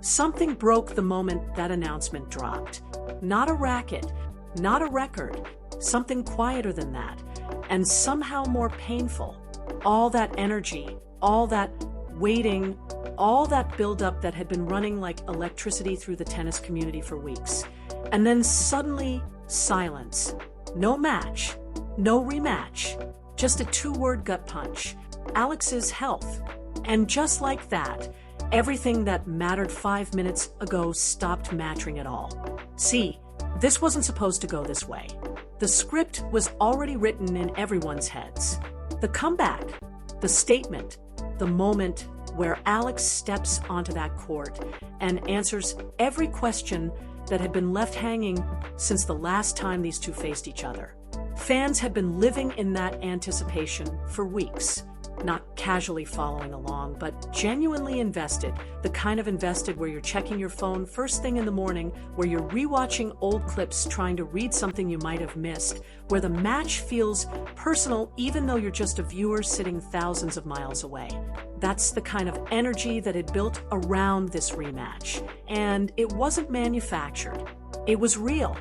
Something broke the moment that announcement dropped. Not a racket, not a record, something quieter than that, and somehow more painful. All that energy, all that waiting, all that buildup that had been running like electricity through the tennis community for weeks. And then suddenly, silence. No match, no rematch, just a two-word gut punch. Alex's health. And just like that, everything that mattered 5 minutes ago stopped mattering at all. See, this wasn't supposed to go this way. The script was already written in everyone's heads. The comeback, the statement, the moment where Alex steps onto that court and answers every question that had been left hanging since the last time these two faced each other. Fans had been living in that anticipation for weeks. Not casually following along, but genuinely invested, the kind of invested where you're checking your phone first thing in the morning, where you're rewatching old clips trying to read something you might have missed, where the match feels personal even though you're just a viewer sitting thousands of miles away. That's the kind of energy that had built around this rematch. And it wasn't manufactured. It was real.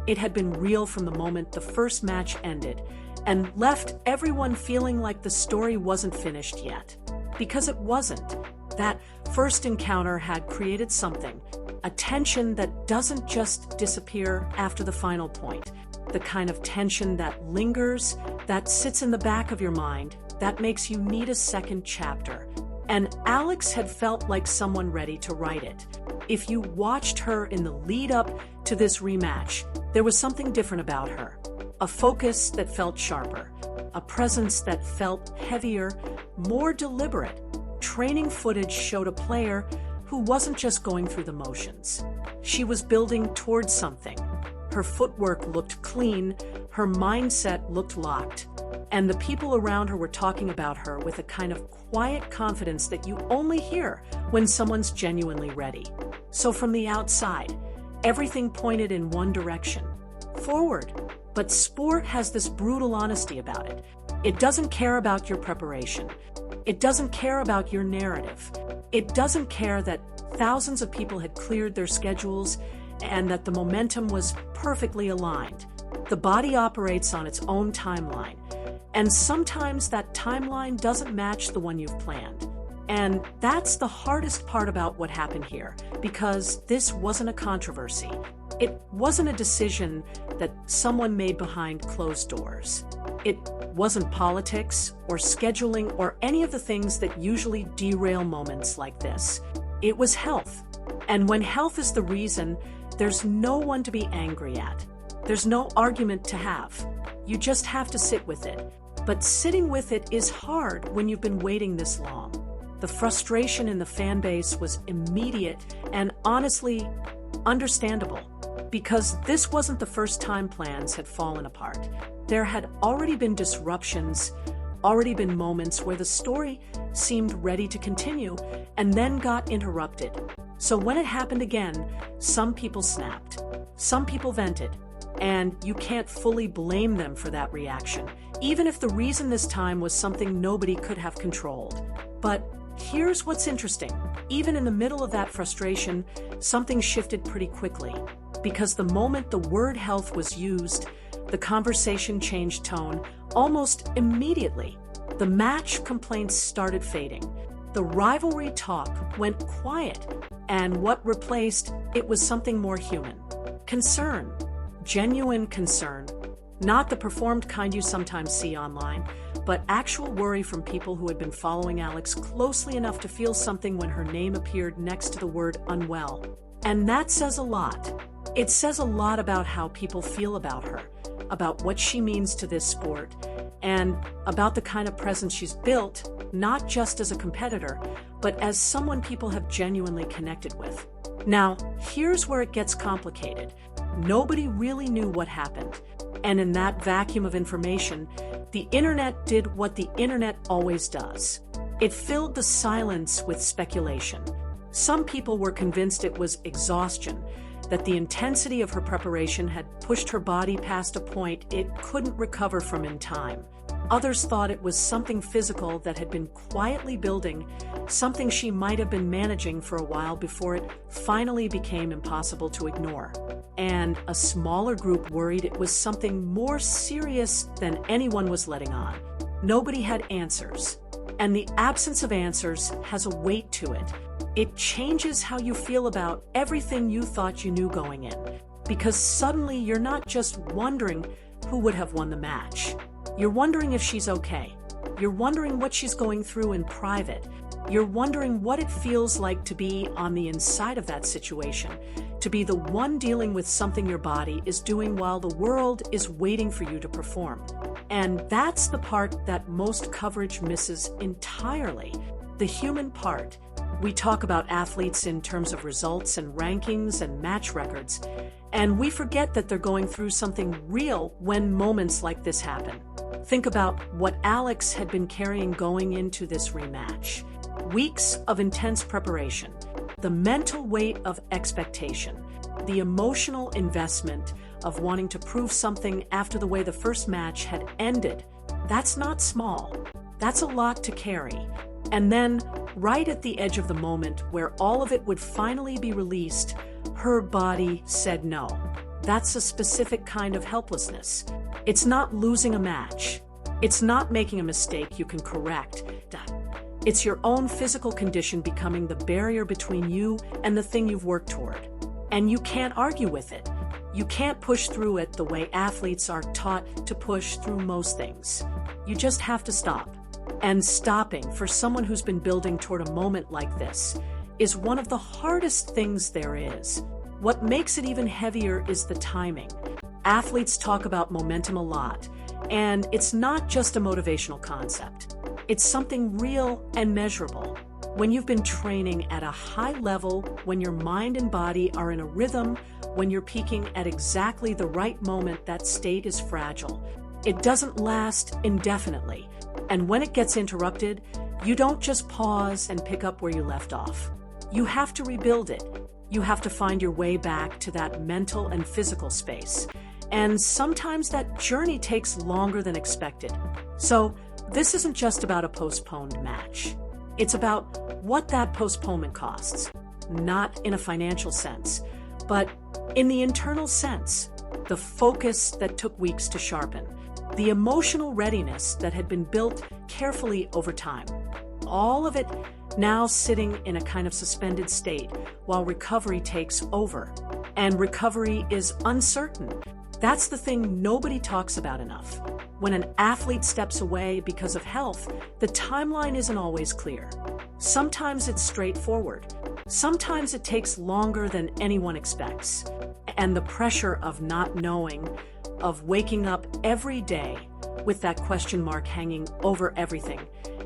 It had been real from the moment the first match ended, and left everyone feeling like the story wasn't finished yet. Because it wasn't. That first encounter had created something, a tension that doesn't just disappear after the final point. The kind of tension that lingers, that sits in the back of your mind, that makes you need a second chapter. And Alex had felt like someone ready to write it. If you watched her in the lead up to this rematch, there was something different about her. A focus that felt sharper, a presence that felt heavier, more deliberate. Training footage showed a player who wasn't just going through the motions. She was building towards something. Her footwork looked clean, her mindset looked locked, and the people around her were talking about her with a kind of quiet confidence that you only hear when someone's genuinely ready. So from the outside, everything pointed in one direction, forward. But sport has this brutal honesty about it. It doesn't care about your preparation. It doesn't care about your narrative. It doesn't care that thousands of people had cleared their schedules and that the momentum was perfectly aligned. The body operates on its own timeline, and sometimes that timeline doesn't match the one you've planned. And that's the hardest part about what happened here, because this wasn't a controversy. It wasn't a decision that someone made behind closed doors. It wasn't politics or scheduling or any of the things that usually derail moments like this. It was health. And when health is the reason, there's no one to be angry at. There's no argument to have. You just have to sit with it. But sitting with it is hard when you've been waiting this long. The frustration in the fan base was immediate and honestly understandable, because this wasn't the first time plans had fallen apart. There had already been disruptions, already been moments where the story seemed ready to continue and then got interrupted. So when it happened again, some people snapped, some people vented, and you can't fully blame them for that reaction, even if the reason this time was something nobody could have controlled. But here's what's interesting. Even in the middle of that frustration, something shifted pretty quickly. Because the moment the word health was used, the conversation changed tone almost immediately. The match complaints started fading. The rivalry talk went quiet. And what replaced it was something more human. Concern. Genuine concern. Not the performed kind you sometimes see online, but actual worry from people who had been following Alex closely enough to feel something when her name appeared next to the word unwell. And that says a lot. It says a lot about how people feel about her, about what she means to this sport, and about the kind of presence she's built, not just as a competitor, but as someone people have genuinely connected with. Now, here's where it gets complicated. Nobody really knew what happened. And in that vacuum of information, the internet did what the internet always does. It filled the silence with speculation. Some people were convinced it was exhaustion, that the intensity of her preparation had pushed her body past a point it couldn't recover from in time. Others thought it was something physical that had been quietly building, something she might have been managing for a while before it finally became impossible to ignore. And a smaller group worried it was something more serious than anyone was letting on. Nobody had answers. And the absence of answers has a weight to it. It changes how you feel about everything you thought you knew going in. Because suddenly you're not just wondering who would have won the match. You're wondering if she's okay. You're wondering what she's going through in private. You're wondering what it feels like to be on the inside of that situation, to be the one dealing with something your body is doing while the world is waiting for you to perform. And that's the part that most coverage misses entirely, the human part. We talk about athletes in terms of results and rankings and match records, and we forget that they're going through something real when moments like this happen. Think about what Alex had been carrying going into this rematch. Weeks of intense preparation, the mental weight of expectation, the emotional investment of wanting to prove something after the way the first match had ended. That's not small. That's a lot to carry. And then, right at the edge of the moment where all of it would finally be released, her body said no. That's a specific kind of helplessness. It's not losing a match. It's not making a mistake you can correct. It's your own physical condition becoming the barrier between you and the thing you've worked toward. And you can't argue with it. You can't push through it the way athletes are taught to push through most things. You just have to stop. And stopping, for someone who's been building toward a moment like this, is one of the hardest things there is. What makes it even heavier is the timing. Athletes talk about momentum a lot, and it's not just a motivational concept. It's something real and measurable. When you've been training at a high level, when your mind and body are in a rhythm, when you're peaking at exactly the right moment, that state is fragile. It doesn't last indefinitely. And when it gets interrupted, you don't just pause and pick up where you left off. You have to rebuild it. You have to find your way back to that mental and physical space. And sometimes that journey takes longer than expected. So this isn't just about a postponed match. It's about what that postponement costs, not in a financial sense, but in the internal sense, the focus that took weeks to sharpen, the emotional readiness that had been built carefully over time. All of it now sitting in a kind of suspended state while recovery takes over. And recovery is uncertain. That's the thing nobody talks about enough. When an athlete steps away because of health, the timeline isn't always clear. Sometimes it's straightforward. Sometimes it takes longer than anyone expects. And the pressure of not knowing, of waking up every day with that question mark hanging over everything,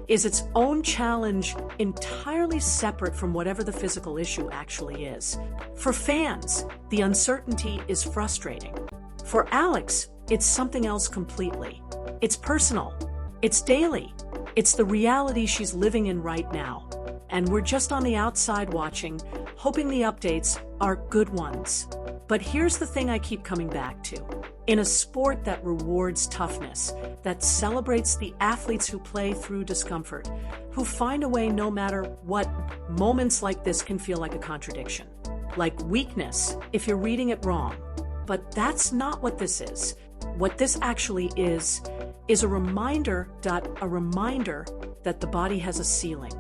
is its own challenge entirely separate from whatever the physical issue actually is. For fans, the uncertainty is frustrating. For Alex, it's something else completely. It's personal. It's daily. It's the reality she's living in right now. And we're just on the outside watching, hoping the updates are good ones. But here's the thing I keep coming back to. In a sport that rewards toughness, that celebrates the athletes who play through discomfort, who find a way no matter what, moments like this can feel like a contradiction, like weakness if you're reading it wrong. But that's not what this is. What this actually is a reminder that the body has a ceiling,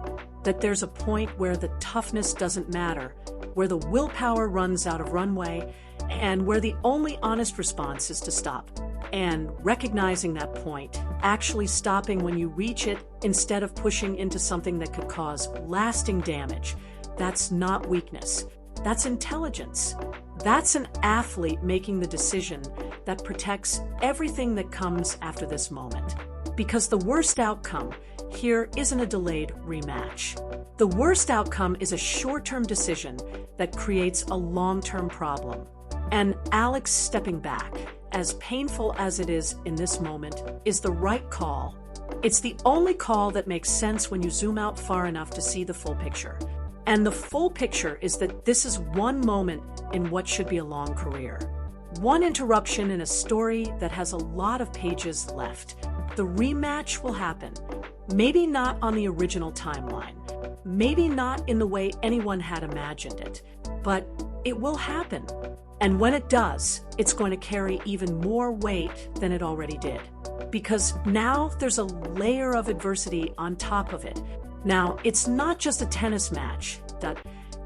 that there's a point where the toughness doesn't matter, where the willpower runs out of runway, and where the only honest response is to stop. And recognizing that point, actually stopping when you reach it instead of pushing into something that could cause lasting damage, that's not weakness. That's intelligence. That's an athlete making the decision that protects everything that comes after this moment. Because the worst outcome here isn't a delayed rematch. The worst outcome is a short-term decision that creates a long-term problem. And Alex stepping back, as painful as it is in this moment, is the right call. It's the only call that makes sense when you zoom out far enough to see the full picture. And the full picture is that this is one moment in what should be a long career. One interruption in a story that has a lot of pages left. The rematch will happen. Maybe not on the original timeline. Maybe not in the way anyone had imagined it. But it will happen. And when it does, it's going to carry even more weight than it already did. Because now there's a layer of adversity on top of it. Now, it's not just a tennis match.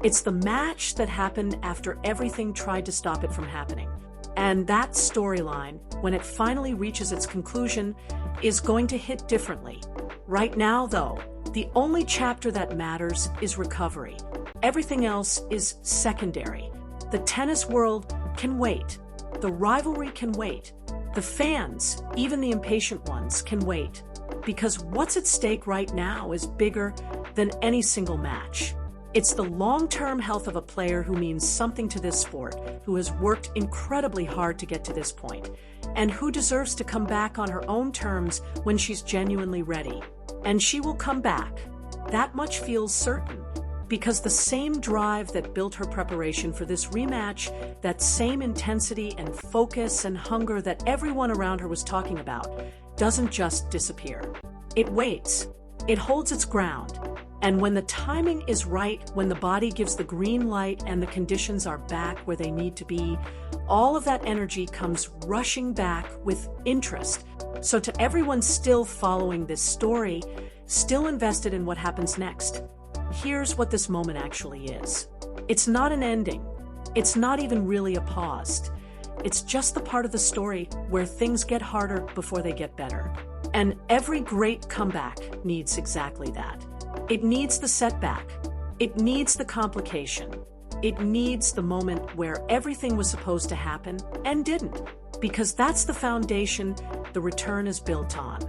It's the match that happened after everything tried to stop it from happening. And that storyline, when it finally reaches its conclusion, is going to hit differently. Right now, though, the only chapter that matters is recovery. Everything else is secondary. The tennis world can wait. The rivalry can wait. The fans, even the impatient ones, can wait. Because what's at stake right now is bigger than any single match. It's the long-term health of a player who means something to this sport, who has worked incredibly hard to get to this point, and who deserves to come back on her own terms when she's genuinely ready. And she will come back. That much feels certain, because the same drive that built her preparation for this rematch, that same intensity and focus and hunger that everyone around her was talking about, doesn't just disappear. It waits. It holds its ground. And when the timing is right, when the body gives the green light and the conditions are back where they need to be, all of that energy comes rushing back with interest. So to everyone still following this story, still invested in what happens next, here's what this moment actually is. It's not an ending. It's not even really a pause. It's just the part of the story where things get harder before they get better. And every great comeback needs exactly that. It needs the setback. It needs the complication. It needs the moment where everything was supposed to happen and didn't, because that's the foundation the return is built on.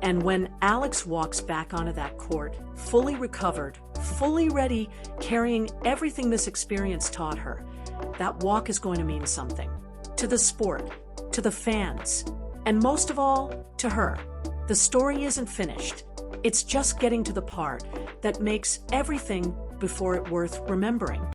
And when Alex walks back onto that court, fully recovered, fully ready, carrying everything this experience taught her, that walk is going to mean something. To the sport, to the fans, and most of all, to her. The story isn't finished. It's just getting to the part that makes everything before it worth remembering.